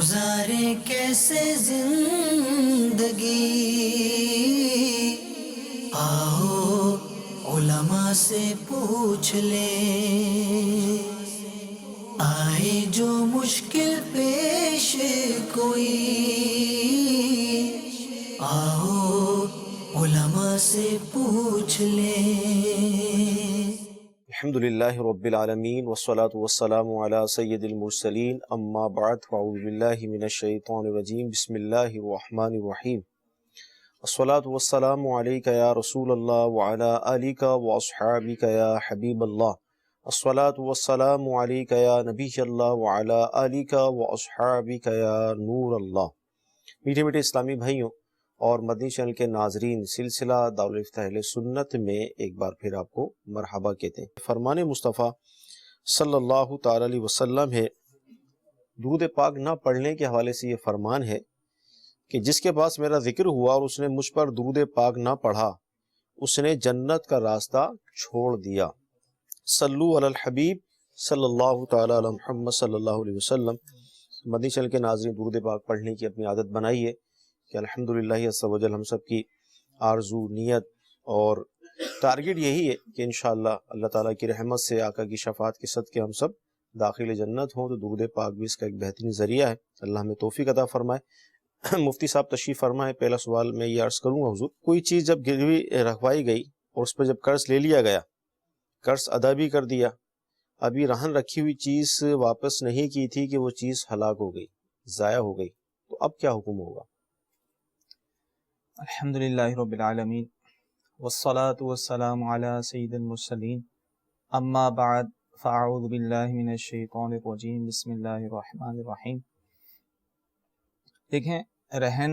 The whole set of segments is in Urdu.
گزارے کیسے زندگی، آؤ علماء سے پوچھ لیں، آئے جو مشکل پیش کوئی، آؤ علماء سے پوچھ لیں۔ الحمدللہ رب العالمین والصلاة والسلام علی سید المرسلین، اما بعد فاعوذ باللہ من الشیطان الرجیم، بسم اللہ الرحمن الرحیم۔ الصلاة والسلام علیک یا رسول اللہ وعلی آلک واصحابک یا حبیب اللہ، الصلاة والسلام علیک یا نبی اللہ وعلی آلک واصحابک یا نور اللہ۔ میٹھے میٹھے اسلامی بھائیوں اور مدنی چینل کے ناظرین، سلسلہ دارالفتہ اہل سنت میں ایک بار پھر آپ کو مرحبا کہتے ہیں۔ فرمان مصطفیٰ صلی اللہ تعالی علیہ وسلم ہے، درود پاک نہ پڑھنے کے حوالے سے یہ فرمان ہے کہ جس کے پاس میرا ذکر ہوا اور اس نے مجھ پر درود پاک نہ پڑھا، اس نے جنت کا راستہ چھوڑ دیا۔ صلو علی الحبیب صلی اللہ تعالی علی محمد صلی اللہ علیہ وسلم۔ مدنی چینل کے ناظرین، درود پاک پڑھنے کی اپنی عادت بنائیے کہ الحمدللہ عز و جل ہم سب کی آرزو، نیت اور ٹارگٹ یہی ہے کہ انشاءاللہ اللہ تعالیٰ کی رحمت سے، آقا کی شفاعت کے صدقے ہم سب داخل جنت ہوں۔ تو درود پاک بھی اس کا ایک بہترین ذریعہ ہے، اللہ ہمیں توفیق عطا فرمائے۔ مفتی صاحب تشریف فرمائے۔ پہلا سوال میں یہ عرض کروں گا حضور، کوئی چیز جب گروی رکھوائی گئی اور اس پہ جب قرض لے لیا گیا، قرض ادا بھی کر دیا، ابھی رہن رکھی ہوئی چیز واپس نہیں کی تھی کہ وہ چیز ہلاک ہو گئی، ضائع ہو گئی، تو اب کیا حکم ہوگا؟ الحمدللہ رب العالمین والصلاة والسلام علی سید المرسلین، اما بعد فاعوذ باللہ من الشیطان الرجیم، بسم اللہ الرحمن الرحیم۔ دیکھیں، رہن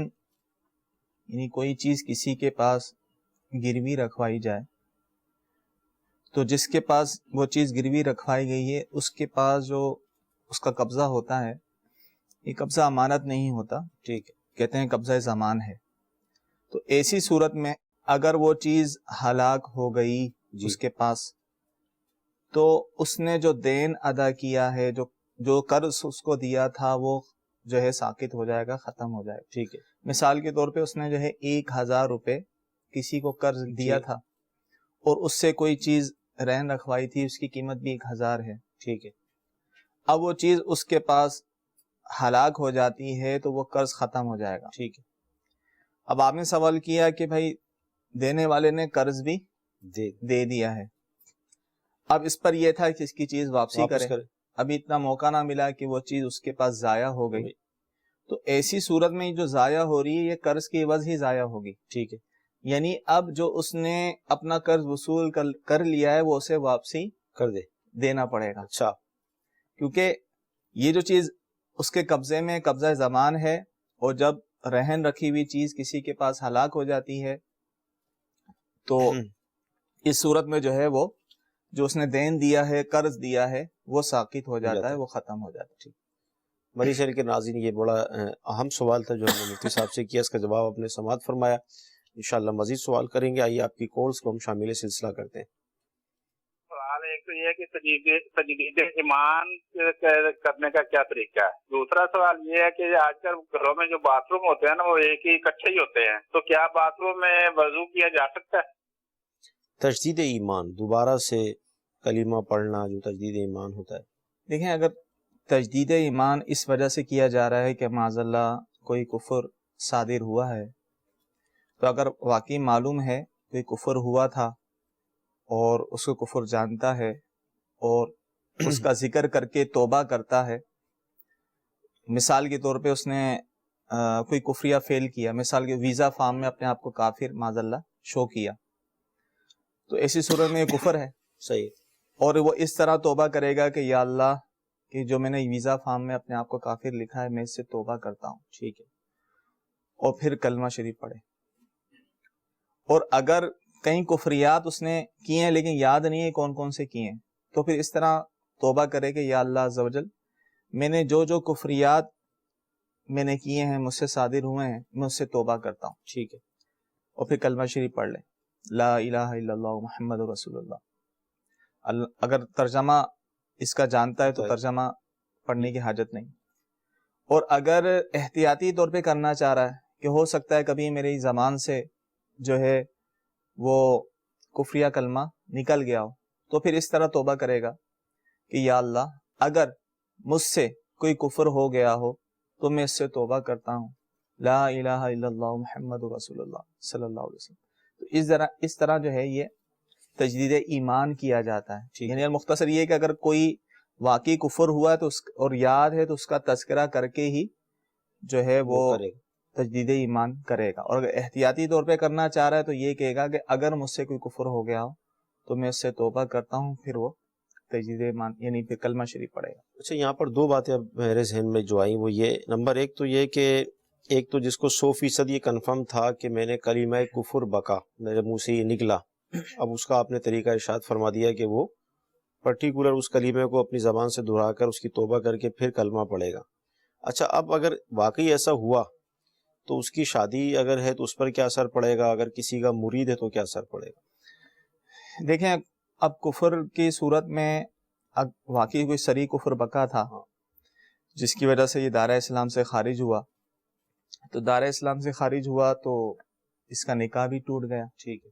یعنی کوئی چیز کسی کے پاس گروی رکھوائی جائے تو جس کے پاس وہ چیز گروی رکھوائی گئی ہے اس کے پاس جو اس کا قبضہ ہوتا ہے، یہ قبضہ امانت نہیں ہوتا، ٹھیک ہے، کہتے ہیں قبضہ ضمان ہے۔ تو ایسی صورت میں اگر وہ چیز ہلاک ہو گئی اس کے پاس، تو اس نے جو دین ادا کیا ہے، جو قرض اس کو دیا تھا، وہ جو ہے ساقط ہو جائے گا، ختم ہو جائے گا، ٹھیک ہے۔ مثال کے طور پہ اس نے جو ہے 1000 روپے کسی کو قرض دیا تھا اور اس سے کوئی چیز رہن رکھوائی تھی، اس کی قیمت بھی 1000 ہے، ٹھیک ہے۔ اب وہ چیز اس کے پاس ہلاک ہو جاتی ہے تو وہ قرض ختم ہو جائے گا، ٹھیک ہے۔ اب آپ نے سوال کیا کہ بھائی دینے والے نے قرض بھی دے دیا ہے، اب اس پر یہ تھا کہ اس کی چیز واپسی کرے، ابھی اتنا موقع نہ ملا کہ وہ چیز اس کے پاس ضائع ہو گئی، تو ایسی صورت میں جو ضائع ہو رہی ہے یہ قرض کی عوض ہی ضائع ہوگی، ٹھیک ہے۔ یعنی اب جو اس نے اپنا قرض وصول کر لیا ہے وہ اسے واپسی دینا پڑے گا، اچھا، کیونکہ یہ جو چیز اس کے قبضے میں قبضہ ضمان ہے، اور جب رہن رکھی ہوئی چیز کسی کے پاس ہلاک ہو جاتی ہے تو اس صورت میں جو ہے وہ جو اس نے دین دیا ہے، قرض دیا ہے، وہ ساقط ہو جاتا ہے، وہ ختم ہو جاتا ہے، ٹھیک۔ مدنی چینل کے ناظرین، یہ بڑا اہم سوال تھا جو ہم نے مفتی صاحب سے کیا، اس کا جواب آپ نے سماعت فرمایا۔ انشاءاللہ مزید سوال کریں گے، آئیے آپ کی کالز کو ہم شامل سلسلہ کرتے ہیں۔ سوال ایک تو یہ ہے کہ تجدید ایمان کرنے کا کیا طریقہ ہے۔ دوسرا سوال یہ ہے کہ آج کل گھروں میں جو باتھ روم ہوتے ہیں نا، وہ ایک ہی اکٹھے ہی ہوتے ہیں، تو کیا باتھ روم میں وضو کیا جا سکتا ہے؟ تجدید ایمان، دوبارہ سے کلمہ پڑھنا جو تجدید ایمان ہوتا ہے۔ دیکھیں، اگر تجدید ایمان اس وجہ سے کیا جا رہا ہے کہ معاذ اللہ کوئی کفر صادر ہوا ہے، تو اگر واقعی معلوم ہے کوئی کفر ہوا تھا اور اس کو کفر جانتا ہے اور اس کا ذکر کر کے توبہ کرتا ہے، مثال کے طور پہ اس نے کوئی کفریہ فیل کیا، مثال کے ویزا فارم میں اپنے آپ کو کافر معاذ اللہ شو کیا، تو ایسی صورت میں یہ کفر ہے، صحیح، اور وہ اس طرح توبہ کرے گا کہ یا اللہ کہ جو میں نے ویزا فارم میں اپنے آپ کو کافر لکھا ہے میں اس سے توبہ کرتا ہوں، ٹھیک ہے، اور پھر کلمہ شریف پڑھے۔ اور اگر کئی کفریات اس نے کیے ہیں لیکن یاد نہیں ہے کون کون سے کیے ہیں، تو پھر اس طرح توبہ کرے کہ یا اللہ عز و جل، میں نے جو کفریات میں نے کیے ہیں، مجھ سے صادر ہوئے ہیں، میں اس سے توبہ کرتا ہوں، ٹھیک ہے، اور پھر کلمہ شریف پڑھ لے، لا الہ الا اللہ محمد رسول اللہ۔ اگر ترجمہ اس کا جانتا ہے تو ترجمہ پڑھنے کی حاجت نہیں، اور اگر احتیاطی طور پہ کرنا چاہ رہا ہے کہ ہو سکتا ہے کبھی میری زبان سے جو ہے وہ کفریہ کلمہ نکل گیا ہو، تو پھر اس طرح توبہ کرے گا کہ یا اللہ اگر مجھ سے کوئی کفر ہو گیا ہو تو میں اس سے توبہ کرتا ہوں، لا الہ الا اللہ محمد رسول اللہ صلی اللہ علیہ وسلم. تو اس طرح جو ہے یہ تجدید ایمان کیا جاتا ہے. یعنی مختصر یہ کہ اگر کوئی واقعی کفر ہوا ہے تو اور یاد ہے تو اس کا تذکرہ کر کے ہی جو ہے وہ تجدید ایمان کرے گا. اور اگر احتیاطی طور پہ کرنا چاہ رہا ہے تو یہ کہے گا کہ اگر مجھ سے کوئی کفر ہو گیا ہو تو میں اس سے توبہ کرتا ہوں، پھر وہ تجدید ایمان یعنی پھر کلمہ شریف پڑھے گا. اچھا، یہاں پر دو باتیں اب میرے ذہن میں جو آئیں وہ یہ، نمبر ایک تو یہ کہ ایک تو جس کو 100% یہ کنفرم تھا کہ میں نے کلمہ کفر بکا، میرے منہ سے یہ نکلا، اب اس کا آپ نے طریقہ ارشاد فرما دیا کہ وہ پرٹیکولر اس کلمے کو اپنی زبان سے دہرا کر اس کی توبہ کر کے پھر کلمہ پڑھے گا. اچھا، اب اگر واقعی ایسا ہوا تو اس کی شادی اگر ہے تو اس پر کیا اثر پڑے گا؟ اگر کسی کا مرید ہے تو کیا اثر پڑے گا؟ دیکھیں، اب کفر کی صورت میں واقعی کوئی صریح کفر بکا تھا جس کی وجہ سے یہ دائرہ اسلام سے خارج ہوا، تو دائرہ اسلام سے خارج ہوا تو اس کا نکاح بھی ٹوٹ گیا. ٹھیک ہے،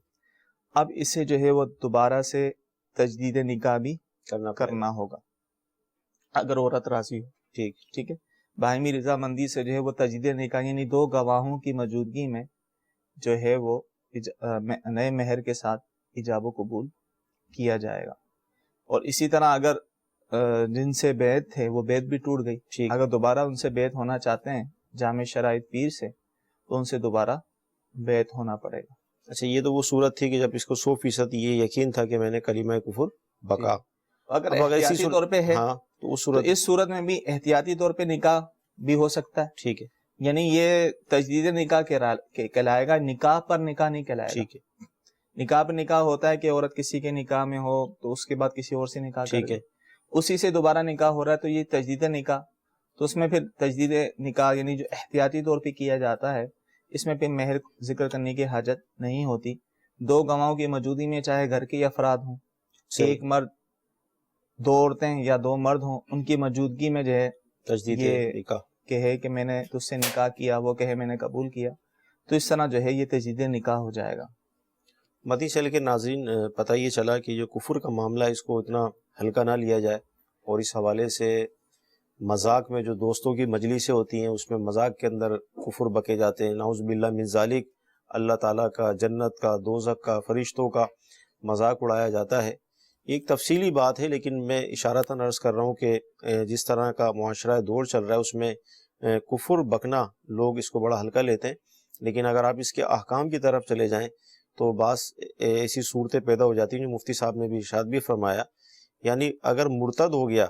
اب اسے جو ہے وہ دوبارہ سے تجدید نکاح بھی کرنا ہوگا اگر عورت راضی ہو. ٹھیک ہے، باہمی رضامندی سے جو ہے وہ تجدید نکاح یعنی دو گواہوں کی موجودگی میں جو ہے وہ نئے مہر کے ساتھ ایجاب و قبول کیا جائے گا. اور اسی طرح اگر جن سے بیعت تھے وہ بیعت بھی ٹوٹ گئی، اگر دوبارہ ان سے بیعت ہونا چاہتے ہیں جامع شرائط پیر سے تو ان سے دوبارہ بیعت ہونا پڑے گا. اچھا، یہ تو وہ صورت تھی کہ جب اس کو 100% یہ یقین تھا کہ میں نے کلمہ کفر بکا. اگر احتیاطی طور پہ ہے تو اس صورت میں بھی احتیاطی طور پہ نکاح بھی ہو سکتا ہے. ٹھیک ہے، یعنی یہ تجدید نکاح کہلائے گا، نکاح پر نکاح نہیں کہلائے گا. ٹھیک ہے، نکاح پر نکاح ہوتا ہے کہ عورت کسی کے نکاح میں ہو تو اس کے بعد کسی اور سے نکاح ٹھیک کرے، ہے، اسی سے دوبارہ نکاح ہو رہا ہے تو یہ تجدید نکاح. تو اس میں پھر تجدید نکاح یعنی جو احتیاطی طور پہ کیا جاتا ہے اس میں پھر مہر ذکر کرنے کی حاجت نہیں ہوتی. دو گواہوں کی موجودگی میں چاہے گھر کے افراد ہوں، ایک مرد، دو عورتیں یا دو مرد ہوں، ان کی موجودگی میں جو ہے تجدید نکاح کہے کہ میں نے تجھ سے نکاح کیا، وہ کہے میں نے قبول کیا، تو اس طرح جو ہے یہ تجدید نکاح ہو جائے گا. مدی چل کے ناظرین، پتہ یہ چلا کہ جو کفر کا معاملہ ہے اس کو اتنا ہلکا نہ لیا جائے، اور اس حوالے سے مذاق میں جو دوستوں کی مجلسیں ہوتی ہیں اس میں مذاق کے اندر کفر بکے جاتے ہیں، نعوذ باللہ من ذالک، اللہ تعالیٰ کا، جنت کا، دوزخ کا، فرشتوں کا مذاق اڑایا جاتا ہے. ایک تفصیلی بات ہے لیکن میں اشارتاً عرض کر رہا ہوں کہ جس طرح کا معاشرہ دور چل رہا ہے اس میں کفر بکنا لوگ اس کو بڑا ہلکا لیتے ہیں، لیکن اگر آپ اس کے احکام کی طرف چلے جائیں تو بعض ایسی صورتیں پیدا ہو جاتی ہیں جو مفتی صاحب نے بھی ارشاد بھی فرمایا. یعنی اگر مرتد ہو گیا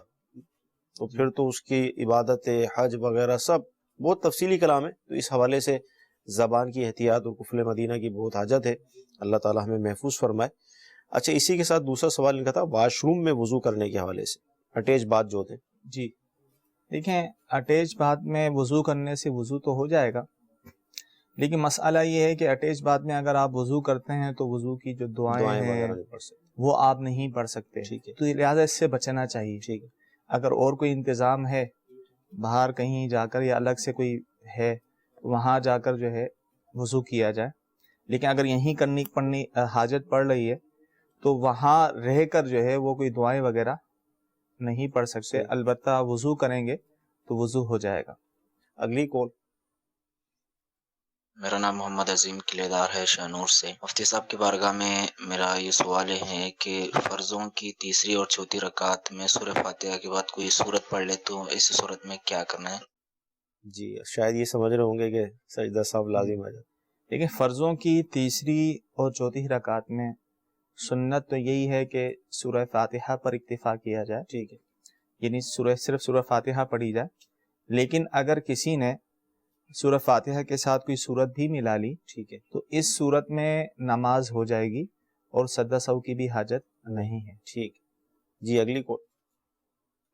تو پھر تو اس کی عبادت، حج وغیرہ سب بہت تفصیلی کلام ہے، تو اس حوالے سے زبان کی احتیاط اور قفل مدینہ کی بہت حاجت ہے. اللہ تعالیٰ ہمیں محفوظ فرمائے. اچھا، اسی کے ساتھ دوسرا سوال ان کا تھا واش روم میں وضو کرنے کے حوالے سے، اٹیچ باتھ جو ہوتے ہیں. جی دیکھیں، اٹیچ باتھ میں وضو کرنے سے وضو تو ہو جائے گا، لیکن مسئلہ یہ ہے کہ اٹیچ باتھ میں اگر آپ وضو کرتے ہیں تو وضو کی جو دعائیں ہیں وغیرہ نہیں پڑھ سکتے. وہ آپ نہیں پڑھ سکتے. ٹھیک ہے، تو لہٰذا اس سے بچنا چاہیے. ٹھیک ہے، اگر اور کوئی انتظام ہے باہر کہیں جا کر یا الگ سے کوئی ہے وہاں جا کر جو ہے وضو کیا جائے. لیکن اگر یہیں پڑھنی حاجت پڑ رہی ہے تو وہاں رہ کر جو ہے وہ کوئی دعائیں وغیرہ نہیں پڑھ سکتے. البتہ وضو کریں گے تو وضو ہو جائے گا. اگلی کال. میرا نام محمد عظیم کلیدار ہے شاہنور سے. مفتی صاحب کی بارگاہ میں میرا یہ سوال ہے کہ فرضوں کی تیسری اور چوتھی رکعت میں سورہ فاتحہ کے بعد کوئی سورت پڑھ لے تو ایسی صورت میں کیا کرنا ہے؟ جی شاید یہ سمجھ رہے ہوں گے کہ سجدہ صاحب لازم آ جاتا. دیکھیں، فرضوں کی تیسری اور چوتھی رکعت میں سنت تو یہی ہے کہ سورہ فاتحہ پر اکتفا کیا جائے. ٹھیک ہے، یعنی صرف سورہ فاتحہ پڑھی جائے. لیکن اگر کسی نے سورہ فاتحہ کے ساتھ کوئی سورت بھی ملا لی ٹھیک ہے، تو اس صورت میں نماز ہو جائے گی اور سجدہ سہو کی بھی حاجت نہیں ہے. ٹھیک. جی اگلی کال.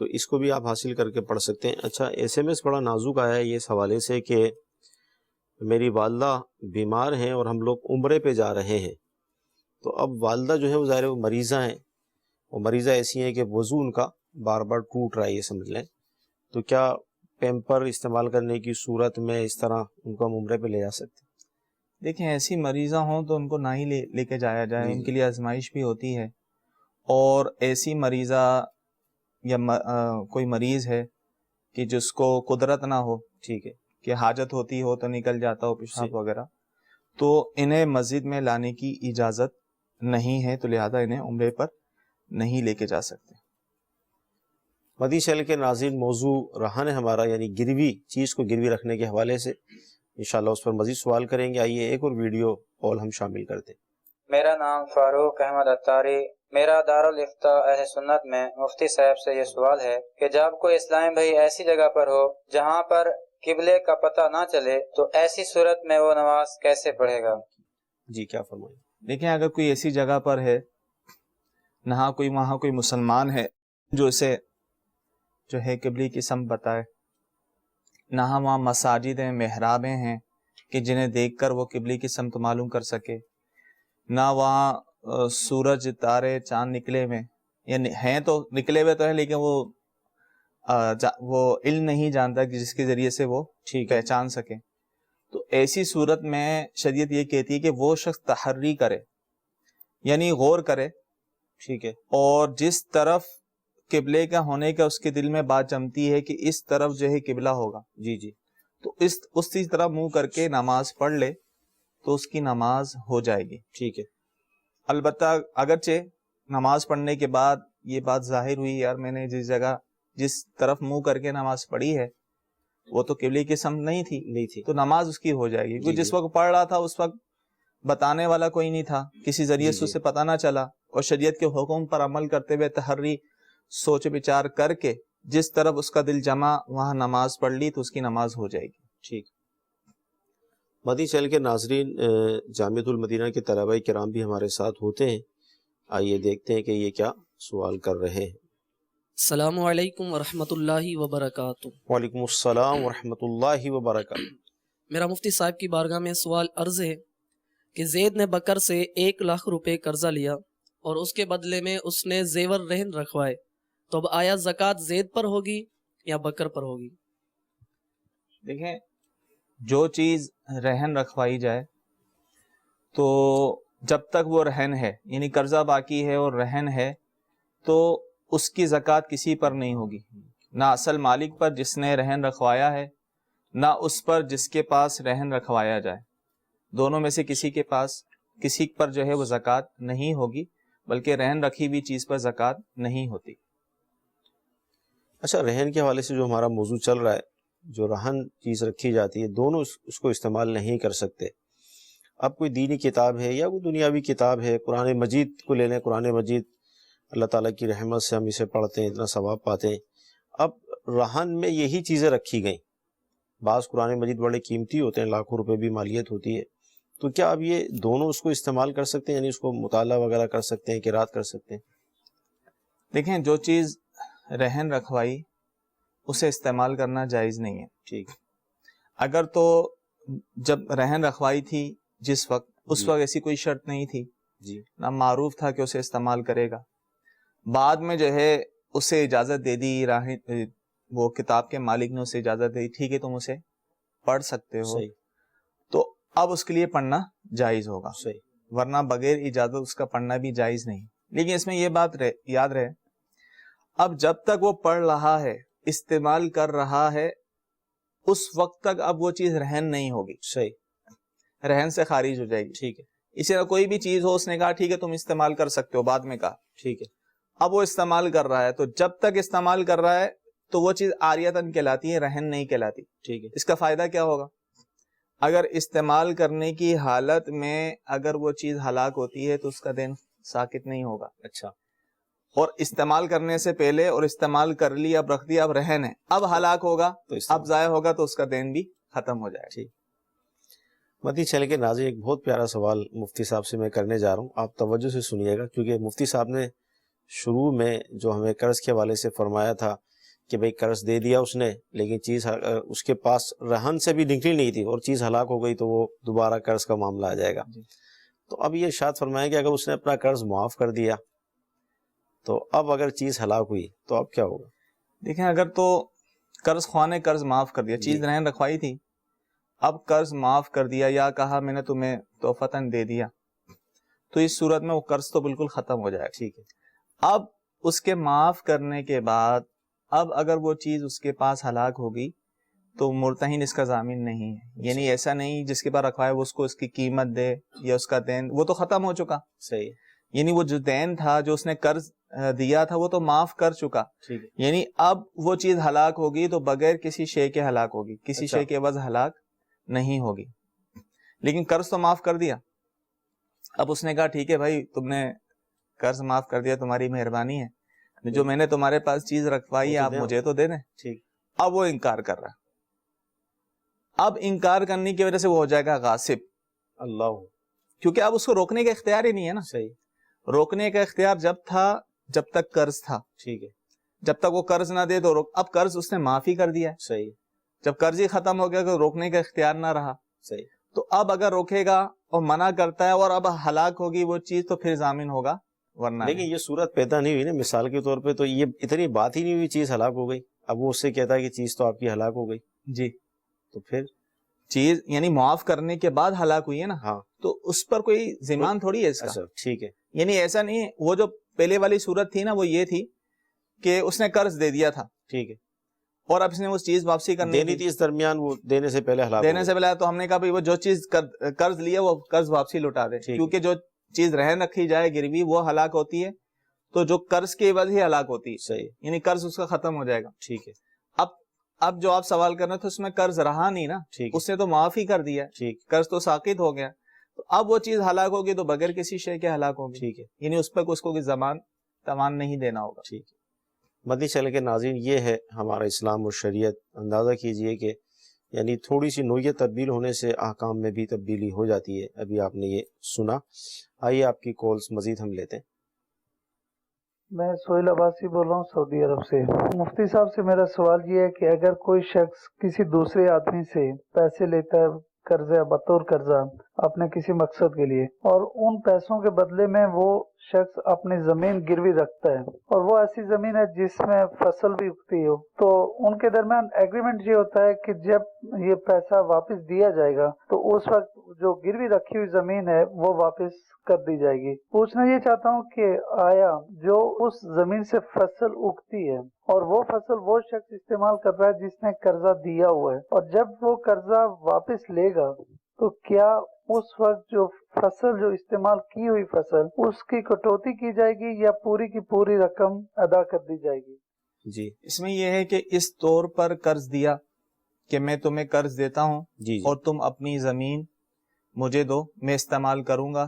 تو اس کو بھی آپ حاصل کر کے پڑھ سکتے ہیں۔ اچھا SMS بڑا نازک آیا ہے یہ اس حوالے سے کہ میری والدہ بیمار ہیں اور ہم لوگ عمرے پہ جا رہے ہیں، تو اب والدہ جو ہے وہ ظاہر وہ مریضہ ہیں، وہ مریضہ ایسی ہیں کہ وضو ان کا بار بار ٹوٹ رہا ہے، یہ سمجھ لیں، تو کیا پیمپر استعمال کرنے کی صورت میں اس طرح ان کو ہم عمرے پہ لے جا سکتے ہیں؟ دیکھیں ایسی مریضہ ہوں تو ان کو نہ ہی لے کے جایا جائے، جی ان کے لیے آزمائش بھی ہوتی ہے، اور ایسی مریضہ یا کوئی مریض ہے کہ جس کو قدرت نہ ہو، ٹھیک ہے، کہ حاجت ہوتی ہو تو نکل جاتا ہو پیشاب جی وغیرہ، تو انہیں مسجد میں لانے کی اجازت نہیں ہے، تو لہذا انہیں عمرے پر نہیں لے کے جا سکتے۔ مدی چینل کے ناظرین، موضوع رہن ہے ہمارا، یعنی گروی چیز کو گروی رکھنے کے حوالے سے، انشاءاللہ اس پر مزید سوال کریں گے۔ آئیے ایک اور ویڈیو کال ہم شامل کرتے ہیں۔ میرا نام فاروق احمد اتاری، میرا دارالافتاء اہل سنت میں مفتی صاحب سے یہ سوال ہے کہ جب کوئی اسلامی بھائی ایسی جگہ پر ہو جہاں پر قبلے کا پتہ نہ چلے تو ایسی صورت میں وہ نماز کیسے پڑھے گا؟ جی کیا فرمائیں؟ دیکھیں اگر کوئی ایسی جگہ پر ہے نہ وہاں کوئی مسلمان ہے جو اسے جو ہے قبلے کی سمت بتائے، نہ وہاں مساجد ہیں، محرابیں ہیں کہ جنہیں دیکھ کر وہ قبلے کی سمت معلوم کر سکے، نہ وہاں سورج تارے چاند نکلے ہوئے، یعنی ہیں تو نکلے ہوئے تو ہیں لیکن وہ علم نہیں جانتا کہ جس کے ذریعے سے وہ پہچان سکے، تو ایسی صورت میں شریعت یہ کہتی ہے کہ وہ شخص تحری کرے، یعنی غور کرے، ٹھیک ہے، اور جس طرف قبلے کا ہونے کا اس کے دل میں بات جمتی ہے کہ اس طرف جو ہے قبلہ ہوگا، جی جی، تو اسی طرح منہ کر کے نماز پڑھ لے تو اس کی نماز ہو جائے گی۔ ٹھیک ہے، البتہ اگرچہ نماز پڑھنے کے بعد یہ بات ظاہر ہوئی یار میں نے جس طرف منہ کر کے نماز پڑھی ہے وہ تو قبلے کی سمت نہیں تھی، تو نماز اس کی ہو جائے گی، کیونکہ جس وقت پڑھ رہا تھا اس وقت بتانے والا کوئی نہیں تھا، کسی ذریعے سے اسے پتہ نہ چلا، اور شریعت کے حکم پر عمل کرتے ہوئے تحری سوچ بچار کر کے جس طرف اس کا دل جمع وہاں نماز پڑھ لی تو اس کی نماز ہو جائے گی۔ ٹھیک۔ مدی چینل کے ناظرین، جامعۃ المدینہ کے طلباء کرام بھی ہمارے ساتھ ہوتے ہیں، آئیے دیکھتے ہیں کہ یہ کیا سوال کر رہے ہیں۔ السلام علیکم ورحمۃ اللہ وبرکاتہ۔ وعلیکم السلام ورحمۃ اللہ وبرکاتہ۔ میرا مفتی صاحب کی بارگاہ میں سوال عرض ہے کہ زید نے بکر سے 1,00,000 روپے قرضہ لیا اور اس کے بدلے میں اس نے زیور رہن رکھوائے، تو اب آیا زکوٰۃ زید پر ہوگی یا بکر پر ہوگی؟ دیکھیں جو چیز رہن رکھوائی جائے تو جب تک وہ رہن ہے، یعنی قرضہ باقی ہے اور رہن ہے، تو اس کی زکوٰۃ کسی پر نہیں ہوگی، نہ اصل مالک پر جس نے رہن رکھوایا ہے، نہ اس پر جس کے پاس رہن رکھوایا جائے، دونوں میں سے کسی پر جو ہے وہ زکوٰۃ نہیں ہوگی، بلکہ رہن رکھی ہوئی چیز پر زکوٰۃ نہیں ہوتی۔ اچھا، رہن کے حوالے سے جو ہمارا موضوع چل رہا ہے، جو رہن چیز رکھی جاتی ہے دونوں اس کو استعمال نہیں کر سکتے۔ اب کوئی دینی کتاب ہے یا کوئی دنیاوی کتاب ہے، قرآن مجید کو لے لیں، قرآن مجید اللہ تعالیٰ کی رحمت سے ہم اسے پڑھتے ہیں، اتنا ثواب پاتے ہیں۔ اب رہن میں یہی چیزیں رکھی گئیں، بعض قرآن مجید بڑے قیمتی ہوتے ہیں، لاکھوں روپے بھی مالیت ہوتی ہے، تو کیا اب یہ دونوں اس کو استعمال کر سکتے ہیں، یعنی اس کو مطالعہ وغیرہ کر سکتے ہیں، قرات کر سکتے ہیں؟ دیکھیں جو چیز رہن رکھوائی اسے استعمال کرنا جائز نہیں ہے۔ ٹھیک، اگر تو جب رہن رکھوائی تھی جس وقت، اس وقت ایسی کوئی شرط نہیں تھی، جی، نہ معروف تھا کہ اسے استعمال کرے گا، بعد میں جو ہے اسے اجازت دے دی، وہ کتاب کے مالک نے اسے اجازت دے دی، ٹھیک ہے تم اسے پڑھ سکتے ہو، صحیح، تو اب اس کے لیے پڑھنا جائز ہوگا، صحیح، ورنہ بغیر اجازت اس کا پڑھنا بھی جائز نہیں۔ لیکن اس میں یہ بات یاد رہے، اب جب تک وہ پڑھ رہا ہے، استعمال کر رہا ہے، اس وقت تک اب وہ چیز رہن نہیں ہوگی، صحیح، رہن سے خارج ہو جائے گی۔ ٹھیک ہے، اسی طرح کوئی بھی چیز ہو، اس نے کہا ٹھیک ہے تم استعمال کر سکتے ہو، بعد میں کہا، ٹھیک ہے، اب وہ استعمال کر رہا ہے، تو جب تک استعمال کر رہا ہے تو وہ چیز عاریتاً کہلاتی ہے، رہن نہیں کہلاتی۔ ٹھیک ہے، اس کا فائدہ کیا ہوگا؟ اگر استعمال کرنے کی حالت میں اگر وہ چیز ہلاک ہوتی ہے تو اس کا دین ساقط نہیں ہوگا۔ اچھا، اور استعمال کرنے سے پہلے اور استعمال کر لی، اب رکھ دیا، اب رہن ہے، اب ہلاک ہوگا، تو اب ضائع ہوگا، تو اس کا دین بھی ختم ہو جائے گا۔ ٹھیک۔ مدی چینل کے ناظرین، ایک بہت پیارا سوال مفتی صاحب سے میں کرنے جا رہا ہوں، آپ توجہ سے سنیے گا، کیونکہ مفتی صاحب نے شروع میں جو ہمیں قرض کے حوالے سے فرمایا تھا کہ بھئی قرض دے دیا اس نے لیکن چیز اس کے پاس رہن سے بھی نکلی نہیں تھی اور چیز ہلاک ہو گئی تو وہ دوبارہ قرض کا معاملہ آ جائے گا. تو اب یہ ارشاد فرمائیں کہ اگر اس نے اپنا قرض معاف کر دیا تو اب اگر چیز ہلاک ہوئی تو اب کیا ہوگا؟ دیکھیں اگر تو قرض خواہ نے قرض معاف کر دیا، چیز رہن رکھوائی تھی، اب قرض معاف کر دیا یا کہا میں نے تمہیں تحفتاً دے دیا، تو اس صورت میں وہ قرض تو بالکل ختم ہو جائے گا. ٹھیک ہے. اب اس کے معاف کرنے کے بعد اب اگر وہ چیز اس کے پاس ہلاک ہوگی تو مرتہن اس کا ضامن نہیں ہے. یعنی ایسا نہیں جس کے پاس رکھا ہے وہ اس کو اس کی قیمت دے یا اس کا دین، وہ تو ختم ہو چکا. صحیح. یعنی وہ جو دین تھا جو اس نے قرض دیا تھا وہ تو معاف کر چکا. ٹھیک ہے. یعنی اب وہ چیز ہلاک ہوگی تو بغیر کسی شے کے ہلاک ہوگی، کسی شے کے عوض ہلاک نہیں ہوگی. لیکن قرض تو معاف کر دیا. اب اس نے کہا ٹھیک ہے بھائی تم نے قرض معاف کر دیا، تمہاری مہربانی ہے، جو میں نے تمہارے پاس چیز رکھوائی ہے آپ مجھے تو دے دیں. ٹھیک. اب وہ انکار کر رہا ہے. اب انکار کرنے کی وجہ سے وہ ہو جائے گا غاصب. اللہ. کیونکہ اب اس کو روکنے کا اختیار ہی نہیں ہے نا. صحیح. روکنے کا اختیار جب تھا جب تک قرض تھا. ٹھیک ہے. جب تک وہ قرض نہ دے تو اب قرض اس نے معافی کر دیا. صحیح. جب قرض ہی ختم ہو گیا تو روکنے کا اختیار نہ رہا. صحیح. تو اب اگر روکے گا اور منع کرتا ہے اور اب ہلاک ہوگی وہ چیز تو پھر ضامن ہوگا، ورنہ لیکن یہ صورت پیدا نہیں ہوئی نا. مثال کے طور پہ تو یہ اتنی بات ہی نہیں ہوئی، چیز ہلاک ہو گئی، اب وہ اس سے کہتا ہے کہ چیز تو آپ کی ہلاک ہو گئی. جی. تو پھر چیز یعنی معاف کرنے کے بعد ہلاک ہوئی ہے نا. ہاں. تو اس پر کوئی ذمہ تھوڑی ہے اس کا. ٹھیک ہے. یعنی ایسا نہیں، وہ جو پہلے والی صورت تھی نا وہ یہ تھی کہ اس نے قرض دے دیا تھا. ٹھیک ہے. اور اب اس نے وہ چیز واپسی کرنی تھی، اس درمیان وہ دینے سے پہلے ہلاک دینے سے پہلے، تو ہم نے کہا بھائی وہ جو چیز قرض لیا وہ قرض واپسی لوٹا دے. کیونکہ جو چیز رہن رکھی جائے گروی وہ ہلاک ہوتی ہے تو جو قرض کے عوض ہی ہلاک ہوتی ہے. صحیح. یعنی قرض اس کا ختم ہو جائے گا. ٹھیک ہے. اب جو آپ سوال کر رہے تھے اس میں قرض رہا نہیں نا. اس نے تو معاف ہی کر دیا. ٹھیک. قرض تو ساقط ہو گیا. تو اب وہ چیز ہلاک ہوگی تو بغیر کسی شے کے ہلاک ہوگی. ٹھیک ہے. یعنی اس پر اس کو تاوان نہیں دینا ہوگا. ٹھیک ہے. مدنی چینل کے ناظرین، یہ ہے ہمارا اسلام اور شریعت. اندازہ کیجئے کہ یعنی تھوڑی سی نوعیت تبدیل ہونے سے احکام میں بھی تبدیلی ہو جاتی ہے. ابھی آپ نے یہ سنا. آئیے آپ کی کالز مزید ہم لیتے ہیں. میں سہیل عباسی بول رہا ہوں سعودی عرب سے. مفتی صاحب سے میرا سوال یہ ہے کہ اگر کوئی شخص کسی دوسرے آدمی سے پیسے لیتا ہے قرضہ بطور قرضہ اپنے کسی مقصد کے لیے، اور ان پیسوں کے بدلے میں وہ شخص اپنی زمین گروی رکھتا ہے اور وہ ایسی زمین ہے جس میں فصل بھی اگتی ہو، تو ان کے درمیان ایگریمنٹ یہ ہوتا ہے کہ جب یہ پیسہ واپس دیا جائے گا تو اس وقت جو گروی رکھی ہوئی زمین ہے وہ واپس کر دی جائے گی. پوچھنا یہ چاہتا ہوں کہ آیا جو اس زمین سے فصل اگتی ہے اور وہ فصل وہ شخص استعمال کر رہا ہے جس نے قرضہ دیا ہوا ہے، اور جب وہ قرضہ واپس لے گا تو کیا اس وقت جو فصل جو استعمال کی ہوئی فصل اس کی کٹوتی کی جائے گی یا پوری کی پوری رقم ادا کر دی جائے گی؟ جی. اس میں یہ ہے کہ اس طور پر قرض دیا کہ میں تمہیں قرض دیتا ہوں اور تم اپنی زمین مجھے دو، میں استعمال کروں گا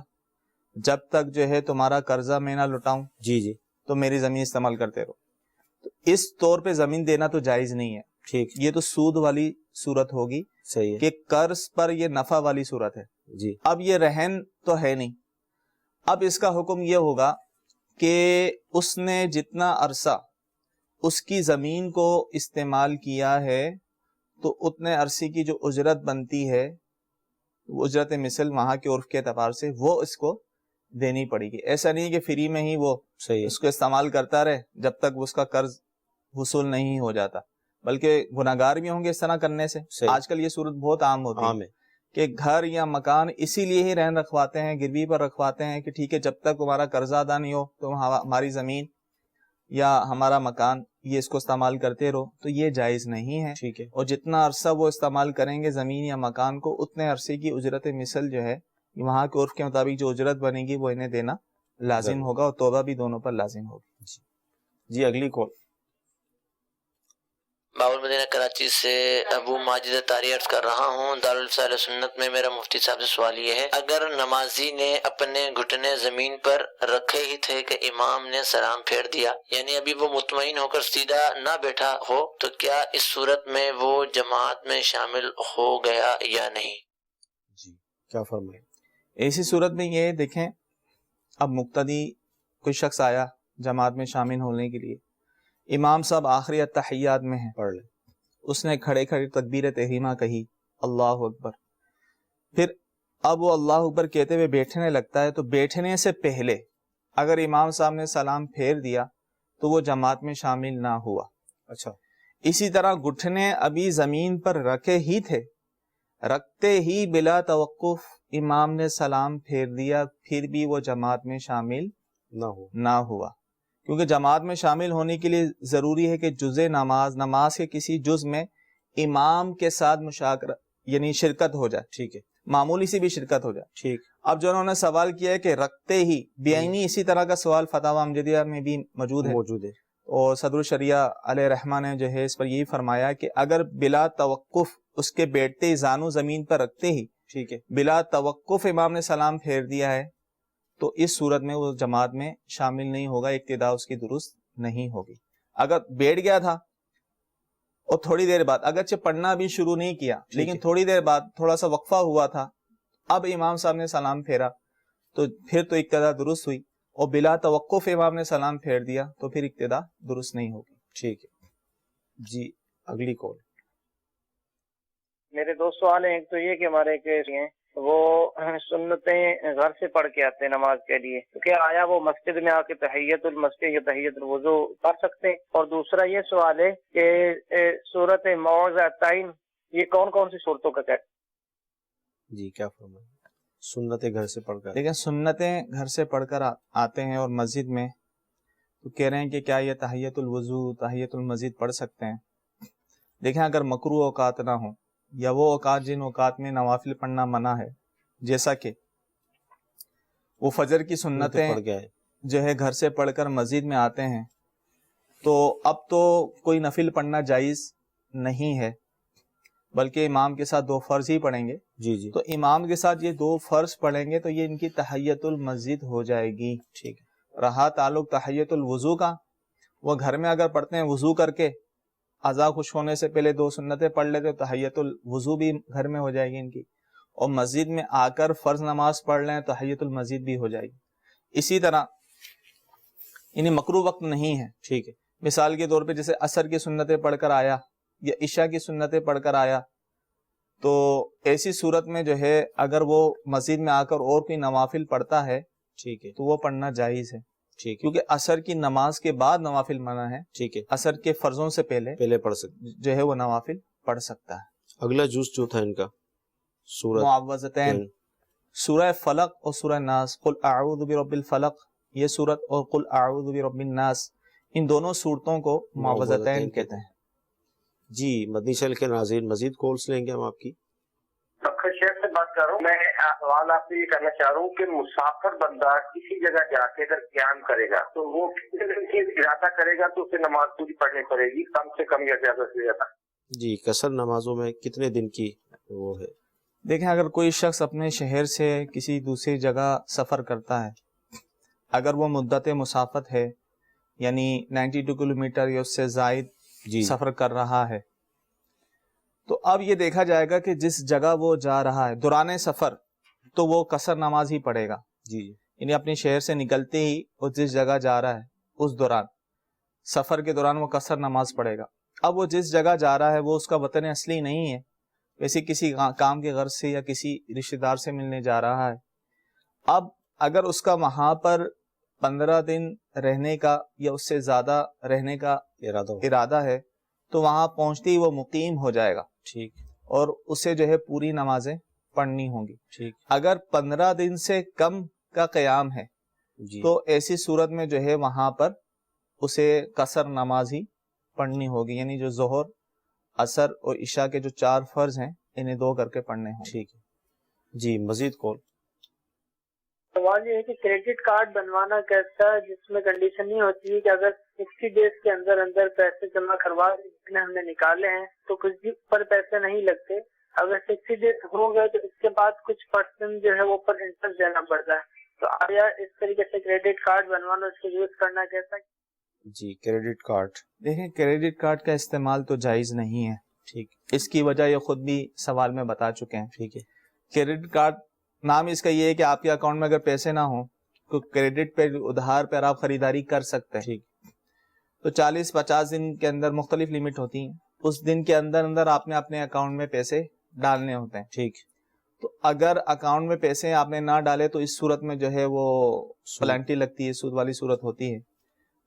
جب تک جو ہے تمہارا قرضہ میں نہ لوٹاؤں. جی. تو میری زمین استعمال کرتے رہو. تو اس طور پہ زمین دینا تو جائز نہیں ہے. ٹھیک. یہ تو سود والی صورت ہوگی. صحیح ہے. کہ قرض پر یہ نفع والی صورت ہے. جی. اب یہ رہن تو ہے نہیں. اب اس کا حکم یہ ہوگا کہ اس نے جتنا عرصہ اس کی زمین کو استعمال کیا ہے تو اتنے عرصے کی جو اجرت بنتی ہے، وہ اجرت مثل وہاں کے عرف کے اعتبار سے وہ اس کو دینی پڑے گی. ایسا نہیں کہ فری میں ہی وہ اس کو استعمال کرتا رہے جب تک اس کا قرض وصول نہیں ہو جاتا، بلکہ گناہگار بھی ہوں گے اس طرح کرنے سے. آج کل یہ صورت بہت عام ہوتی ہے کہ گھر یا مکان اسی لیے ہی رہن رکھواتے ہیں، گروی پر رکھواتے ہیں کہ ٹھیک ہے جب تک ہمارا قرضہ ادا نہیں ہو تو ہماری زمین یا ہمارا مکان یہ اس کو استعمال کرتے رہو. تو یہ جائز نہیں ہے. ٹھیک ہے. اور جتنا عرصہ وہ استعمال کریں گے زمین یا مکان کو اتنے عرصے کی اجرت مثل جو ہے وہاں کے عرف کے مطابق جو اجرت بنے گی وہ انہیں دینا لازم ہوگا، اور توبہ بھی دونوں پر لازم ہوگی. جی اگلی کال. باول مدینہ کراچی سے ابو ماجد طاری عرض کر رہا ہوں. دارالفضائل سنت میں میرا مفتی صاحب سے سوال یہ ہے، اگر نمازی نے اپنے گھٹنے زمین پر رکھے ہی تھے کہ امام نے سلام پھیر دیا، یعنی ابھی وہ مطمئن ہو کر سیدھا نہ بیٹھا ہو، تو کیا اس صورت میں وہ جماعت میں شامل ہو گیا یا نہیں؟ جی کیا فرمائیں؟ ایسی صورت میں یہ دیکھیں، اب مقتدی کوئی شخص آیا جماعت میں شامل ہونے کے لیے، امام صاحب آخری التحیات میں ہیں، پڑھ لیں. اس نے کھڑے کھڑے تکبیر تحریمہ کہی، اللہ اکبر، پھر اب وہ اللہ اکبر کہتے ہوئے بیٹھنے لگتا ہے، تو بیٹھنے سے پہلے اگر امام صاحب نے سلام پھیر دیا تو وہ جماعت میں شامل نہ ہوا. اچھا. اسی طرح گھٹنے ابھی زمین پر رکھے ہی تھے، رکھتے ہی بلا توقف امام نے سلام پھیر دیا، پھر بھی وہ جماعت میں شامل نہ ہوا، کیونکہ جماعت میں شامل ہونے کے لیے ضروری ہے کہ جزء نماز کے کسی جز میں امام کے ساتھ مشارکت یعنی شرکت ہو جائے. ٹھیک ہے. معمولی سی بھی شرکت ہو جائے. ٹھیک. اب جو انہوں نے سوال کیا ہے کہ رکھتے ہی بیعینی، اسی طرح کا سوال فتاوی امجدیہ میں بھی موجود ہے، اور صدر الشریعہ علیہ رحمہ نے جو ہے اس پر یہی فرمایا کہ اگر بلا توقف اس کے بیٹھتے ہی زانو زمین پر رکھتے ہی ٹھیک ہے بلا توقف امام نے سلام پھیر دیا ہے تو اس صورت میں وہ جماعت میں شامل نہیں ہوگا، ابتدا اس کی درست نہیں ہوگی. اگر بیٹھ گیا تھا اور تھوڑی دیر بعد اگرچہ پڑھنا بھی شروع نہیں کیا لیکن تھوڑی دیر بعد تھوڑا سا وقفہ ہوا تھا، اب امام صاحب نے سلام پھیرا تو پھر تو ابتدا درست ہوئی، اور بلا توقف امام نے سلام پھیر دیا تو پھر ابتدا درست نہیں ہوگی. ٹھیک ہے جی. اگلی کال. میرے دو سوال ہیں. ایک تو یہ کہ ہمارے ہیں وہ سنتیں گھر سے پڑھ کے آتے ہیں نماز کے لیے، تو کیا آیا وہ مسجد میں آ کے تحیت المسجد یا تحیت الوضو کر سکتے ہیں؟ اور دوسرا یہ سوال ہے کہ سورت معوذتین یہ کون کون سی صورتوں کا کہتے ہیں؟ جی کیا فرمائیں؟ سنتیں گھر سے پڑھ کر. لیکن سنتیں گھر سے پڑھ کر آتے ہیں اور مسجد میں، تو کہہ رہے ہیں کہ کیا یہ تحیت الوضو تحیت المسجد پڑھ سکتے ہیں؟ دیکھیں اگر مکروہ اوقات نہ ہوں یا وہ اوقات جن اوقات میں نوافل پڑھنا منع ہے، جیسا کہ وہ فجر کی سنتیں جو ہے گھر سے پڑھ کر مسجد میں آتے ہیں، تو اب تو کوئی نفل پڑھنا جائز نہیں ہے، بلکہ امام کے ساتھ 2 فرض ہی پڑھیں گے. جی تو امام کے ساتھ یہ 2 فرض پڑھیں گے تو یہ ان کی تحیت المسجد ہو جائے گی. ٹھیک ہے. رہا تعلق تحیت الوضو کا، وہ گھر میں اگر پڑھتے ہیں وضو کر کے اعضاء خوش ہونے سے پہلے 2 سنتیں پڑھ لیتے تو تحیت الوضو بھی گھر میں ہو جائے گی ان کی، اور مسجد میں آ کر فرض نماز پڑھ لیں تو تحیت المسجد بھی ہو جائے گی. اسی طرح انہیں مکروہ وقت نہیں ہے. ٹھیک ہے. مثال کے طور پہ جیسے عصر کی سنتیں پڑھ کر آیا یا عشاء کی سنتیں پڑھ کر آیا، تو ایسی صورت میں جو ہے اگر وہ مسجد میں آ کر اور کوئی نوافل پڑھتا ہے ٹھیک ہے تو وہ پڑھنا جائز ہے. ٹھیک ہے. کیونکہ عصر کی نماز کے بعد نوافل منع ہے. ٹھیک ہے. عصر کے فرضوں سے پہلے پڑھ سکتے جو ہے وہ نوافل پڑھ سکتا ہے. اگلا جز جو تھا ان کا سورۃ معوذتین، سورہ فلق اور سورہ ناس، قل اعوذ برب الفلق یہ سورت اور قل اعوذ برب الناس، ان دونوں صورتوں کو معوذتین کہتے ہیں. جی مدنی چینل کے ناظرین مزید کالس لیں گے ہم آپ کی. شیخ سے بات کر رہا ہوں. میں سوال آپ سے یہ کرنا چاہ رہا ہوں کہ مسافر بندہ کسی جگہ جا کے اگر قیام کرے گا تو وہ کتنے دن کے ارادہ کرے گا تو اسے نماز پوری پڑھنی پڑے گی، کم سے کم یا زیادہ سے زیادہ؟ جی قصر نمازوں میں کتنے دن کی وہ ہے؟ دیکھیں اگر کوئی شخص اپنے شہر سے کسی دوسری جگہ سفر کرتا ہے، اگر وہ مدت مسافت ہے یعنی 92 کلومیٹر یا اس سے زائد سفر کر رہا ہے، تو اب یہ دیکھا جائے گا کہ جس جگہ وہ جا رہا ہے دوران سفر تو وہ قصر نماز ہی پڑھے گا. جی یعنی اپنے شہر سے نکلتے ہی وہ جس جگہ جا رہا ہے اس دوران سفر کے دوران وہ قصر نماز پڑھے گا. اب وہ جس جگہ جا رہا ہے وہ اس کا وطن اصلی نہیں ہے، ویسے کسی کام کے غرض سے یا کسی رشتہ دار سے ملنے جا رہا ہے. اب اگر اس کا وہاں پر 15 دن رہنے کا یا اس سے زیادہ رہنے کا ارادہ ہے تو وہاں پہنچتے ہی وہ مقیم ہو جائے گا. ٹھیک. اور اسے جو ہے پوری نمازیں پڑھنی ہوں گی. ٹھیک. اگر 15 دن سے کم کا قیام ہے تو ایسی صورت میں جو ہے وہاں پر اسے قصر نماز ہی پڑھنی ہوگی، یعنی جو ظہر عصر اور عشاء کے جو 4 فرض ہیں انہیں 2 کر کے پڑھنے ہوں. ٹھیک ہے جی مزید کال. سوال یہ ہے کہ کریڈٹ کارڈ بنوانا کیسا ہے جس میں کنڈیشن نہیں ہوتی ہے کہ اگر 60 ڈیز کے اندر پیسے جمع کروا جتنے ہم نے نکالے ہیں تو کچھ بھی پر پیسے نہیں لگتے، اگر 60 ڈیز ہو گئے تو اس کے بعد کچھ پرسنٹ جو ہے وہ پر انٹرسٹ دینا پڑتا ہے. تو آیا اس طریقے سے کریڈٹ کارڈ بنوانا اس کو یوز کرنا کیسا؟ جی کریڈٹ کارڈ، دیکھیں کریڈٹ کارڈ کا استعمال تو جائز نہیں ہے. ٹھیک. اس کی وجہ یہ خود بھی سوال میں بتا چکے ہیں. ٹھیک ہے. کریڈٹ کارڈ نام اس کا یہ ہے کہ آپ کے اکاؤنٹ میں اگر پیسے نہ ہوں تو کریڈٹ پہ ادھار پر آپ خریداری کر سکتے ہیں. ٹھیک. تو 40-50 دن کے اندر مختلف لمٹ ہوتی ہیں، اس دن کے اندر اندر آپ نے اپنے اکاؤنٹ میں پیسے ڈالنے ہوتے ہیں. ٹھیک. تو اگر اکاؤنٹ میں پیسے آپ نے نہ ڈالے تو اس صورت میں جو ہے وہ پلانٹی لگتی ہے، سود والی صورت ہوتی ہے.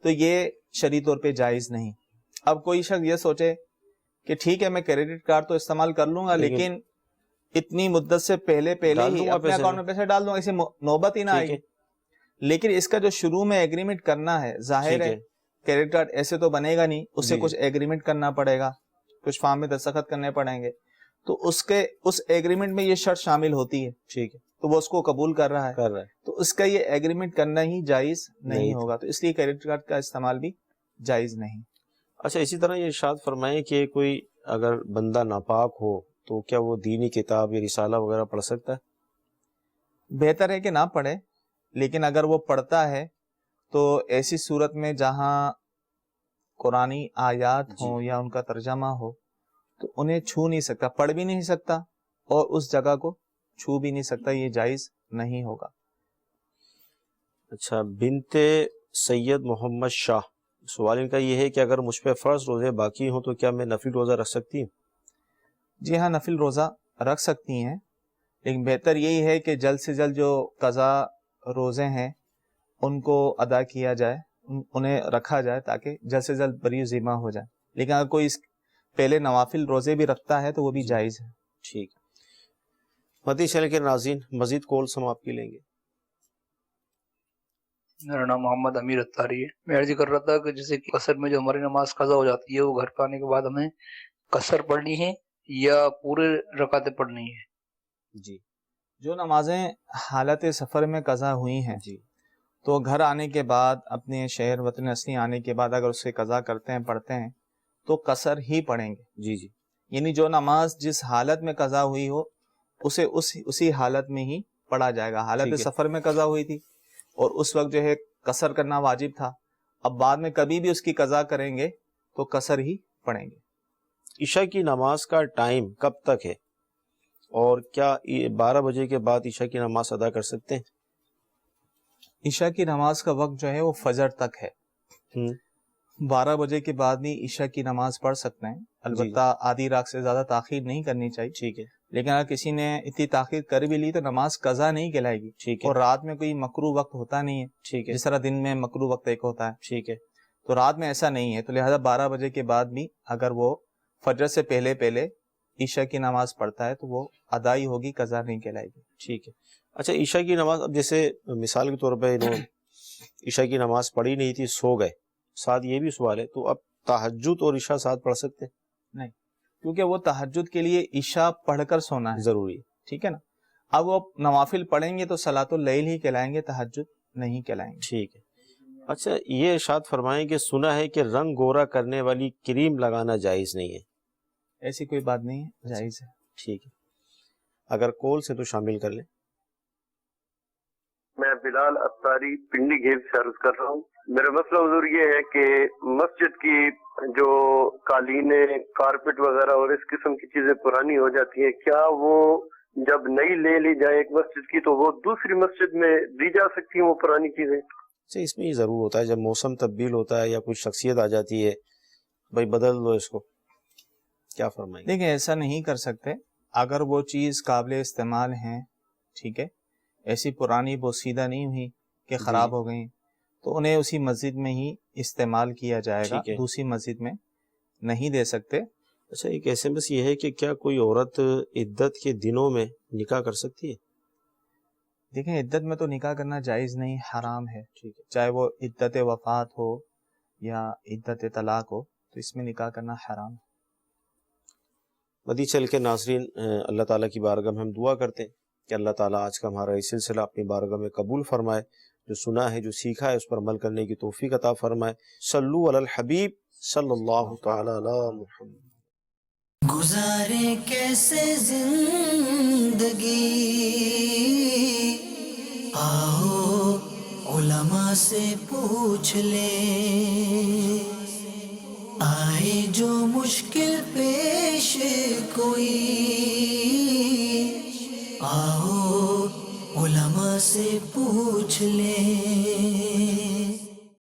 تو یہ شرعی طور پہ جائز نہیں. اب کوئی شخص یہ سوچے کہ ٹھیک ہے میں کریڈٹ کارڈ تو استعمال کر لوں گا لیکن اتنی مدت سے پہلے ہی اپنے اکاؤنٹ میں پیسے ڈال دوں گا، اسے نوبت ہی نہ آئے گی. لیکن اس کا جو شروع میں ایگریمنٹ کرنا ہے، ظاہر ہے کریڈٹ کارڈ ایسے تو بنے گا نہیں، اس سے کچھ ایگریمنٹ کرنا پڑے گا، کچھ فارم میں دستخط کرنے پڑیں گے. تو اس ایگریمنٹ میں یہ شرط شامل ہوتی ہے. ٹھیک ہے. تو وہ اس کو قبول کر رہا ہے تو اس کا یہ ایگریمنٹ کرنا ہی جائز نہیں ہوگا. تو اس لیے کریڈٹ کارڈ کا استعمال بھی جائز نہیں. اچھا، اسی طرح یہ ارشاد فرمائیں کہ کوئی اگر بندہ ناپاک ہو تو کیا وہ دینی کتاب یا رسالہ وغیرہ پڑھ سکتا ہے؟ بہتر ہے کہ نہ پڑھے، لیکن اگر وہ پڑھتا ہے تو ایسی صورت میں جہاں قرآنی آیات ہوں یا ان کا ترجمہ ہو تو انہیں چھو نہیں سکتا، پڑھ بھی نہیں سکتا اور اس جگہ کو چھو بھی نہیں سکتا. یہ جائز نہیں ہوگا. اچھا، بنت سید محمد شاہ، سوال ان کا یہ ہے کہ اگر مجھ پہ فرض روزے باقی ہوں تو کیا میں نفل روزہ رکھ سکتی ہوں؟ جی ہاں، نفل روزہ رکھ سکتی ہیں، لیکن بہتر یہی ہے کہ جلد سے جلد جو قضا روزے ہیں ان کو ادا کیا جائے، انہیں رکھا جائے تاکہ جلد سے جلد بری ذمہ ہو جائے. لیکن اگر کوئی پہلے نوافل روزے بھی رکھتا ہے تو وہ بھی جائز ہے. ٹھیک. مدی چینل کے ناظرین، مزید کالز ہم آپ کی لیں گے. میرا نام محمد امیر اتاری ہے. میں عرض کر رہا تھا کہ جیسے قصر میں جو ہماری نماز قضا ہو جاتی ہے وہ گھر پہ آنے کے بعد ہمیں قصر پڑھنی ہے یا پورے رکعتیں پڑھنی ہے؟ جی، جو نمازیں حالت سفر میں قضا ہوئی ہیں جی تو گھر آنے کے بعد، اپنے شہر وطن اصلی آنے کے بعد اگر اس سے قضا کرتے ہیں، پڑھتے ہیں تو قصر ہی پڑھیں گے. جی جی، یعنی جو نماز جس حالت میں قضا ہوئی ہو اسے اسی حالت میں ہی پڑھا جائے گا. حالت سفر میں قضا ہوئی تھی اور اس وقت جو ہے قصر کرنا واجب تھا، اب بعد میں کبھی بھی اس کی قضا کریں گے تو قصر ہی پڑھیں گے. عشاء کی نماز کا ٹائم کب تک ہے اور کیا 12 بجے کے بعد عشاء کی نماز ادا کر سکتے ہیں؟ عشاء کی نماز کا وقت جو ہے وہ فجر تک ہے. 12 بجے کے بعد بھی عشاء کی نماز پڑھ سکتے ہیں، البتہ آدھی رات سے زیادہ تاخیر نہیں کرنی چاہیے. ٹھیک ہے. لیکن اگر کسی نے اتنی تاخیر کر بھی لی تو نماز قضا نہیں کہلائے گی. ٹھیک ہے. اور رات میں کوئی مکروہ وقت ہوتا نہیں ہے. ٹھیک ہے. جس طرح دن میں مکروہ وقت ایک ہوتا ہے. ٹھیک ہے. تو رات میں ایسا نہیں ہے، تو لہذا 12 بجے کے بعد بھی اگر وہ فجر سے پہلے عشاء کی نماز پڑھتا ہے تو وہ ادائی ہوگی، قضا نہیں کہلائے گی. ٹھیک ہے. اچھا، عشاء کی نماز، اب جیسے مثال کے طور پہ انہوں عشاء کی نماز پڑھی نہیں تھی، سو گئے، ساتھ یہ بھی سوال ہے تو اب تہجد اور عشاء ساتھ پڑھ سکتے ہیں؟ نہیں، کیونکہ وہ تہجد کے لیے عشاء پڑھ کر سونا ہے، ضروری ہے. ٹھیک ہے نا. اب وہ نوافل پڑھیں گے تو صلاۃ اللیل ہی کہلائیں گے، تہجد نہیں کہلائیں گے. ٹھیک ہے. اچھا، یہ ارشاد فرمائیں کہ سنا ہے کہ رنگ گورا کرنے والی کریم لگانا جائز نہیں ہے. ایسی کوئی بات نہیں ہے، جائز ہے. ٹھیک ہے. اگر کول سے تو شامل کر لیں. میں بلال اتاری پنڈی گھیب سے عرض کر رہا ہوں. میرا مسئلہ حضور یہ ہے کہ مسجد کی جو قالینیں، کارپٹ وغیرہ اور اس قسم کی چیزیں پرانی ہو جاتی ہیں، کیا وہ جب نئی لے لی جائے ایک مسجد کی تو وہ دوسری مسجد میں دی جا سکتی ہیں وہ پرانی چیزیں؟ اس میں یہ ضرور ہوتا ہے جب موسم تبدیل ہوتا ہے یا کوئی شخصیت آ جاتی ہے، بھائی بدل دو اس کو، کیا فرمائیں گے؟ دیکھیں، ایسا نہیں کر سکتے. اگر وہ چیز قابل استعمال ہیں، ٹھیک ہے، ایسی پرانی بوسیدہ نہیں ہوئی کہ خراب ہو گئی، تو انہیں اسی مسجد میں ہی استعمال کیا جائے گا، دوسری مسجد میں نہیں دے سکتے. اچھا، ایک ایس ایم ایس یہ ہے کہ کیا کوئی عورت عدت کے دنوں میں نکاح کر سکتی ہے؟ دیکھیں، عدت میں تو نکاح کرنا جائز نہیں، حرام ہے. ٹھیک ہے، چاہے وہ عدت وفات ہو یا عدت طلاق ہو، تو اس میں نکاح کرنا حرام ہے. مدی چل کے ناظرین، اللہ تعالیٰ کی بارگاہ میں ہم دعا کرتے ہیں کہ اللہ تعالیٰ آج کا ہمارا یہ سلسلہ اپنی بارگاہ میں قبول فرمائے، جو سنا ہے، جو سیکھا ہے، اس پر عمل کرنے کی توفیق عطا فرمائے. صلو علی الحبیب صلی اللہ تعالی علی محمد. گزارے کیسے زندگی، آؤ علماء سے پوچھ لیں، آئے جو مشکل پیش کوئی، آؤ علماء سے پوچھ لیں.